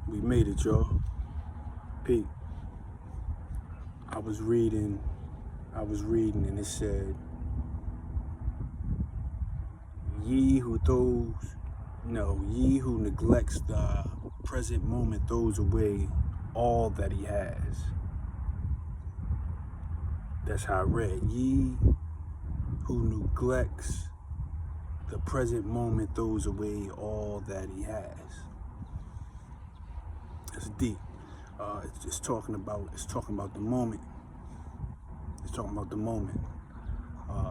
We made it, y'all. Pete, I was reading, and it said, ye who neglects the present moment throws away all that he has. That's how I read. Ye who neglects the present moment throws away all that he has. It's deep. It's talking about the moment. It's talking about the moment.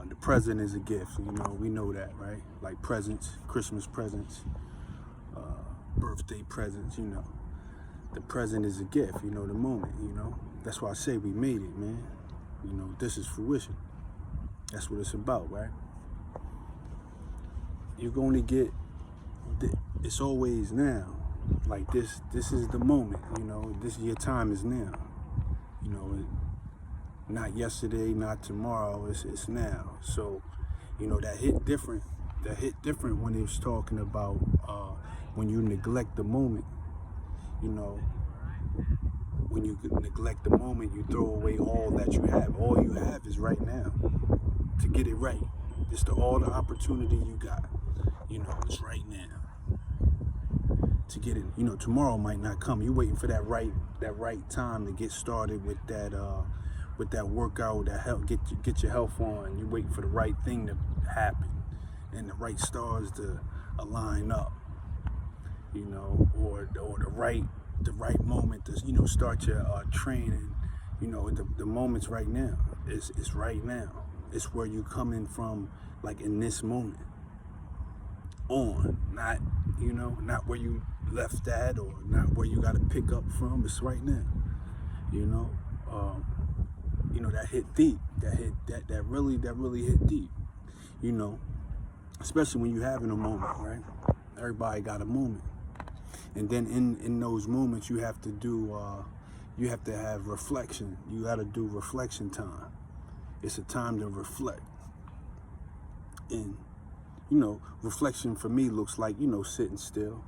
The present is a gift. We know that, right? Like presents, Christmas presents, birthday presents. The present is a gift. The moment. That's why I say we made it, man. This is fruition. That's what it's about, right? You're going to get. It's always now. Like this is the moment. Your time is now. Not yesterday, not tomorrow. It's now. So, that hit different. That hit different when it was talking about when you neglect the moment. When you neglect the moment, you throw away all that you have. All you have is right now to get it right. It's all the opportunity you got. It's right now to get it. Tomorrow might not come. You're waiting for that right time to get started with that workout, that help get your health on. You're waiting for the right thing to happen and the right stars to align up. Or the right moment to start your training. The moment's right now. It's right now. It's where you coming from, like in this moment. On, not where you left at or not where you got to pick up from. It's right now. That hit deep. That really hit deep. Especially when you having a moment, right? Everybody got a moment. And then in those moments, you have to have reflection. You got to do reflection time. It's a time to reflect. And, reflection for me looks like, sitting still.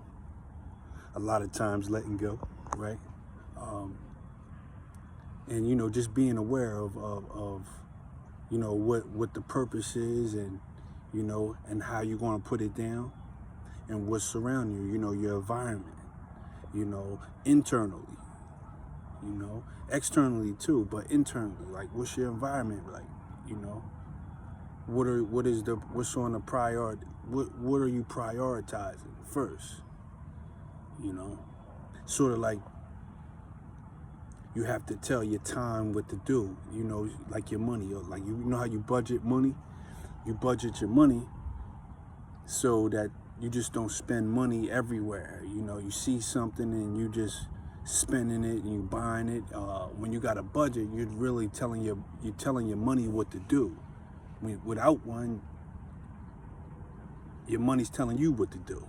A lot of times letting go, right? And, just being aware of what the purpose is and, and how you're going to put it down and what's surrounding you, your environment. Internally, externally too, but internally, like what's your environment like, what's on the priority, what are you prioritizing first, sort of like you have to tell your time what to do, like your money, or like, how you budget money, you budget your money so that you just don't spend money everywhere. You see something and you just spending it and you buying it. When you got a budget, you're really telling your money what to do. Without one, your money's telling you what to do.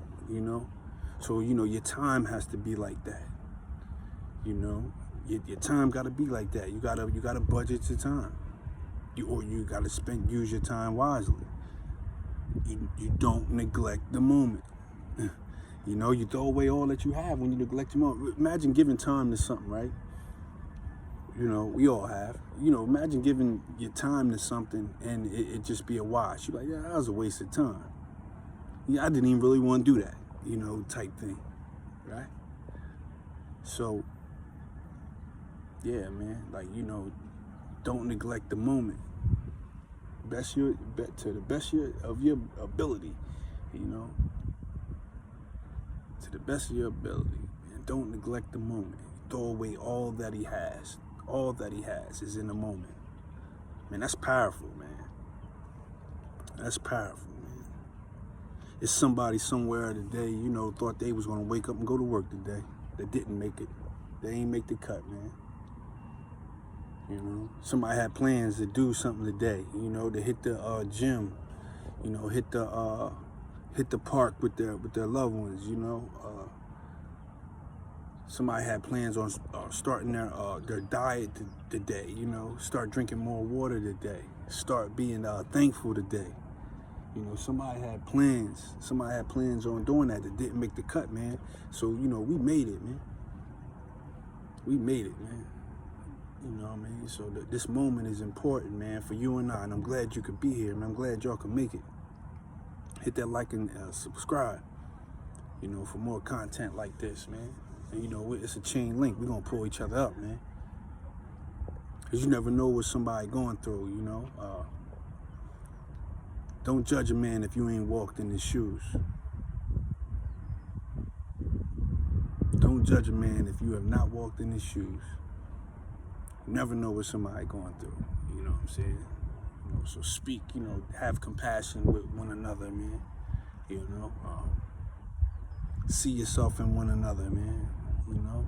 So your time has to be like that. Your time got to be like that. You gotta budget your time. You gotta use your time wisely. You don't neglect the moment. You throw away all that you have when you neglect your moment. Imagine giving time to something, right? We all have. Imagine giving your time to something and it just be a wash. You're like, yeah, that was a waste of time. Yeah, I didn't even really want to do that, type thing, right? So, yeah, man, like, don't neglect the moment. To the best of your ability, to the best of your ability, and don't neglect the moment. Throw away all that he has. All that he has is in the moment. Man, that's powerful, man. That's powerful, man. It's somebody somewhere today, thought they was gonna wake up and go to work today. They didn't make it. They ain't make the cut, man. Somebody had plans to do something today, to hit the gym, hit the park with their loved ones, somebody had plans on starting their diet today, start drinking more water today, start being thankful today. Somebody had plans on doing that didn't make the cut, man. So, we made it, man. We made it, man. You know what I mean? So this moment is important, man, for you and I. And I'm glad you could be here, man. I'm glad y'all could make it. Hit that like and subscribe, you know, for more content like this, man. And, you know, it's a chain link. We're going to pull each other up, man. Because you never know what somebody going through, you know. Don't judge a man if you ain't walked in his shoes. Don't judge a man if you have not walked in his shoes. You never know what somebody going through, you know what I'm saying? You know, so speak, you know, have compassion with one another, man. You know, see yourself in one another, man. You know,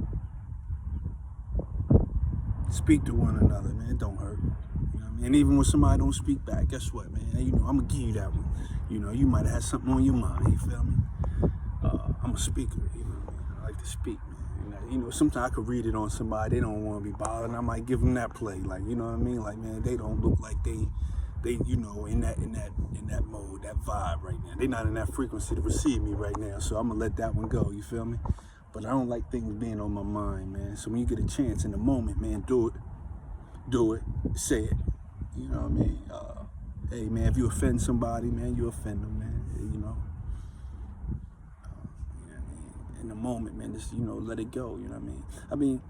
speak to one another, man. It don't hurt. You know what I mean? And even when somebody don't speak back, guess what, man? You know, I'm gonna give you that one. You know, you might have had something on your mind. You feel me? I'm a speaker. You know what I mean? I like to speak, man. You know, sometimes I could read it on somebody. They don't want to be bothered. And I might give them that play, like, you know what I mean? Like, man, they don't look like they, you know, in that mode, that vibe right now. They not in that frequency to receive me right now. So I'm gonna let that one go. You feel me? But I don't like things being on my mind, man. So when you get a chance in the moment, man, do it, say it. You know what I mean? Hey, man, if you offend somebody, man, you offend them, man. You know. In the moment, man, just, you know, let it go. You know what I mean?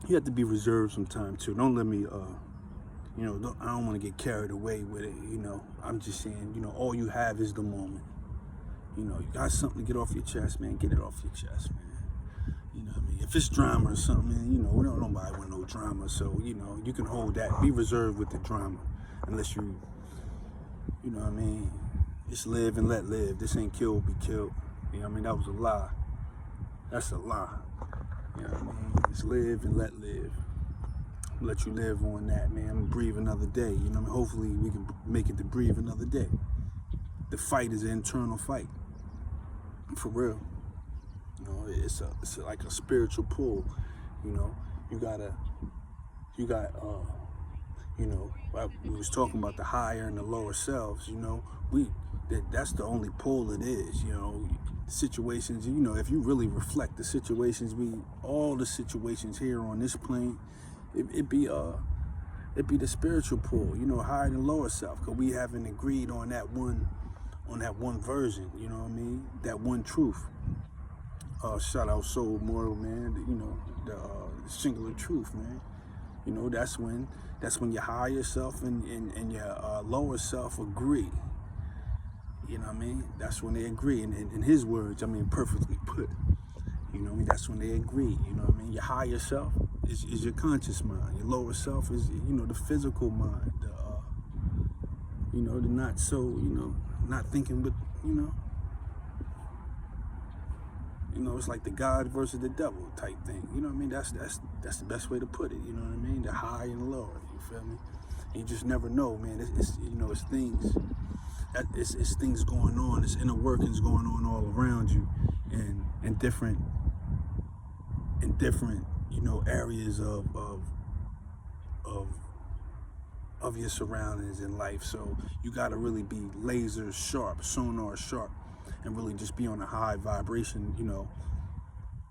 You have to be reserved sometimes too. Don't let me, you know, I don't want to get carried away with it. You know, I'm just saying, you know, all you have is the moment. You know, you got something to get off your chest, man. Get it off your chest, man. You know what I mean? If it's drama or something, man, you know, we don't nobody want no drama. So, you know, you can hold that. Be reserved with the drama, unless you know what I mean? Just live and let live. This ain't kill, be killed. You know what I mean? That was a lie. That's a lie. You know what I mean? Just live and let live. Let you live on that, man. I'm gonna breathe another day. You know what I mean? Hopefully we can make it to breathe another day. The fight is an internal fight. For real. You know, it's like a spiritual pull. You know, you got, you know, we was talking about the higher and the lower selves, you know, that's the only pull it is, you know. Situations, you know, if you really reflect the situations, all the situations here on this plane, it'd be the spiritual pull, you know, higher than lower self, because we haven't agreed on that one version, you know what I mean, that one truth. Shout out Soul Mortal, man, you know, the singular truth, man. You know, that's when your higher self and your lower self agree. You know what I mean? That's when they agree. And in his words, I mean, perfectly put. You know what I mean? That's when they agree. You know what I mean? Your higher self is your conscious mind. Your lower self is, you know, the physical mind. You know, the not so, you know, not thinking, but, you know, it's like the God versus the devil type thing. You know what I mean? That's the best way to put it. You know what I mean? The high and the lower. You feel me? And you just never know, man. It's you know, it's things. It's things going on. It's inner workings going on all around you, and different, you know, areas of your surroundings in life. So you got to really be laser sharp, sonar sharp, and really just be on a high vibration, you know,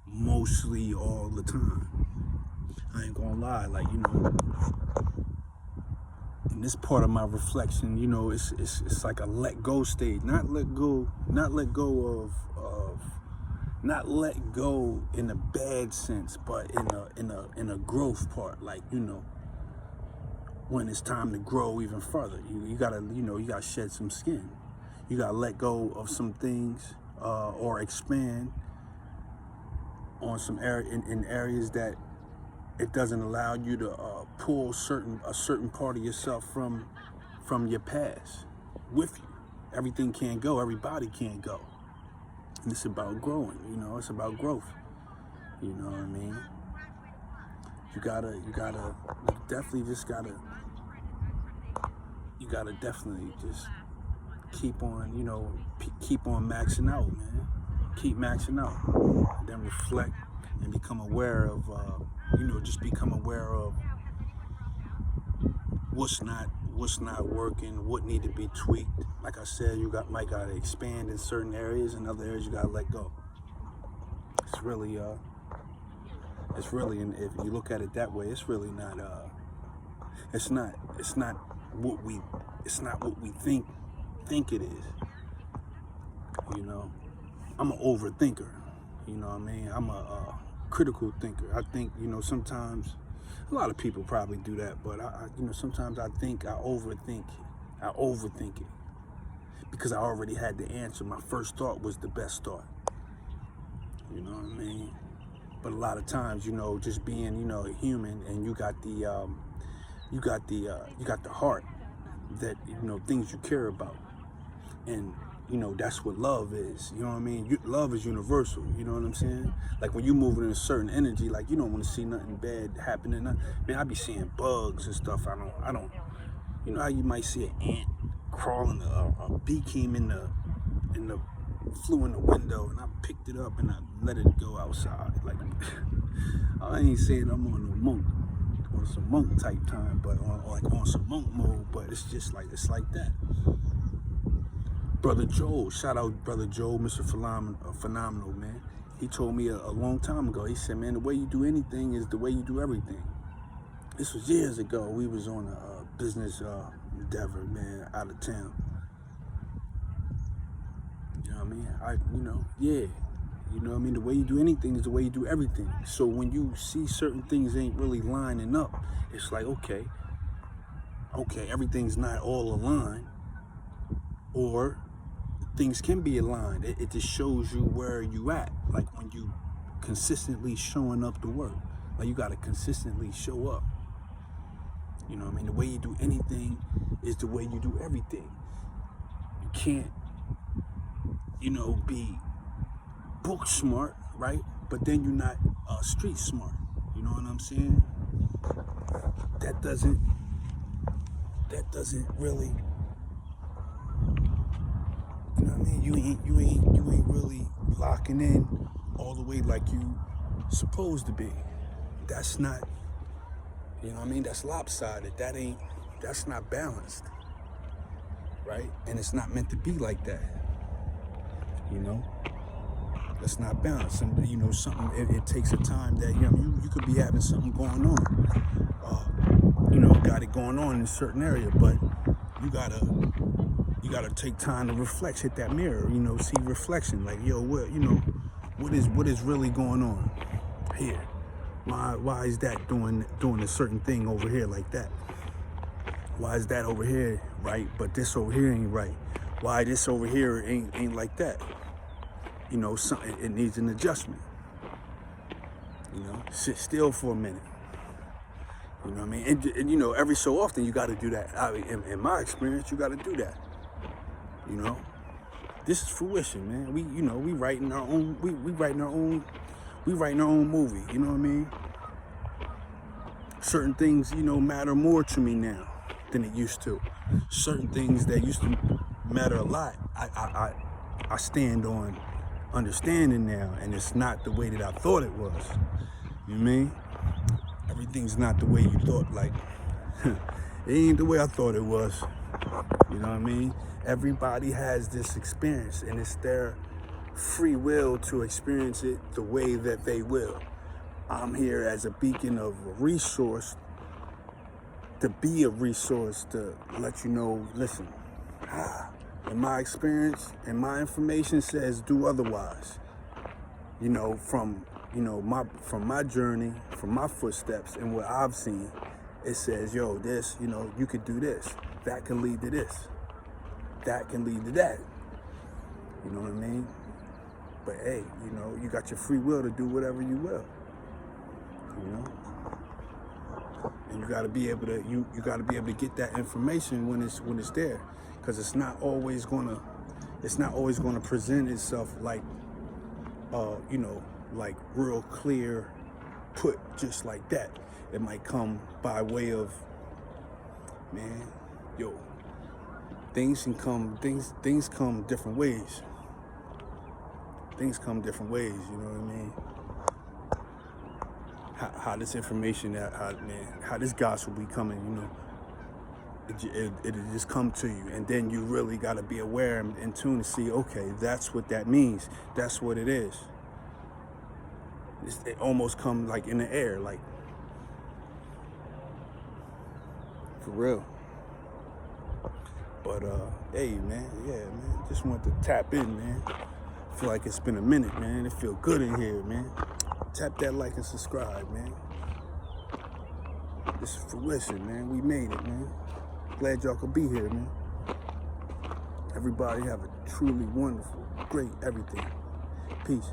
mostly all the time. I ain't gonna lie, like, you know, in this part of my reflection, you know, it's like a let go stage. Not let go in a bad sense, but in a growth part, like, you know, when it's time to grow even further. You gotta, you know, you gotta shed some skin. You gotta let go of some things, or expand on some in areas that it doesn't allow you to pull a certain part of yourself from your past with you. Everything can't go. Everybody can't go. And it's about growing. You know, it's about growth. You know what I mean? You gotta definitely just keep on, you know, keep on maxing out, man. Keep maxing out. And then reflect and become aware of, you know, just become aware of what's not working, what need to be tweaked. Like I said, might gotta expand in certain areas, and other areas you gotta let go. It's really It's really, and if you look at it that way, it's really not. It's not what we think it is. You know, I'm an overthinker. You know what I mean? I'm a critical thinker. I think, sometimes a lot of people probably do that, but sometimes I think I overthink it because I already had the answer. My first thought was the best thought. You know what I mean? But a lot of times, just being, a human, and you got the heart that, things you care about. And, that's what love is. You know what I mean? Love is universal. You know what I'm saying? Like when you moving in a certain energy, like you don't want to see nothing bad happening. Man, I be seeing bugs and stuff. I don't. You know how you might see an ant crawling, a bee came flew in the window, and I picked it up and I let it go outside. Like I ain't saying I'm on some monk type time, but on some monk mode. But it's just like that. Brother Joe, shout out Brother Joe, Mr. Phenomenal, man. He told me a long time ago. He said, man, the way you do anything is the way you do everything. This was years ago. We was on a business endeavor, man, out of town. You know what I mean? Yeah. You know what I mean? The way you do anything is the way you do everything. So when you see certain things ain't really lining up, it's like, okay, everything's not all aligned, or things can be aligned. It just shows you where you at. Like when you consistently showing up to work, like you got to consistently show up. You know what I mean? The way you do anything is the way you do everything. You can't, be book smart, right? But then you're not street smart. You know what I'm saying? That doesn't really, you know what I mean? You ain't really locking in all the way like you supposed to be. That's not, you know what I mean? That's lopsided. That's not balanced, right? And it's not meant to be like that. That's not balanced. And something. It takes a time that you could be having something going on. Got it going on in a certain area, but you gotta take time to reflect, hit that mirror, see reflection, like, yo, what is really going on here? Why is that doing a certain thing over here like that? Why is that over here right, but this over here ain't right? Why this over here ain't like that? Something, it needs an adjustment. Sit still for a minute. You know what I mean? And every so often you got to do that. In my experience, you got to do that. This is fruition, man. We writing our own. We writing our own movie. You know what I mean? Certain things, matter more to me now than it used to. Certain things that used to matter a lot, I stand on understanding now, and it's not the way that I thought it was. You know what I mean? Everything's not the way you thought. Like, it ain't the way I thought it was. You know what I mean? Everybody has this experience, and it's their free will to experience it the way that they will. I'm here as a beacon of a resource, to be a resource to let you know, listen, in my experience and my information says do otherwise. From my journey, from my footsteps and what I've seen, it says, yo, this, you could do this. That can lead to this. That can lead to that. You know what I mean? But hey, you got your free will to do whatever you will. And you gotta be able to get that information when it's there. Because it's not always gonna present itself like like real clear put just like that. It might come by way of, man, things come different ways. Things come different ways, you know what I mean? How this information, how this gospel be coming, it'll just come to you, and then you really got to be aware and in tune to see, okay, that's what that means. That's what it is. it almost come like in the air, like, for real. But hey, man, yeah, man, just wanted to tap in, man. Feel like it's been a minute, man. It feel good in here, man. Tap that like and subscribe, man. This is fruition, man. We made it, man. Glad y'all could be here, man. Everybody have a truly wonderful, great everything. Peace.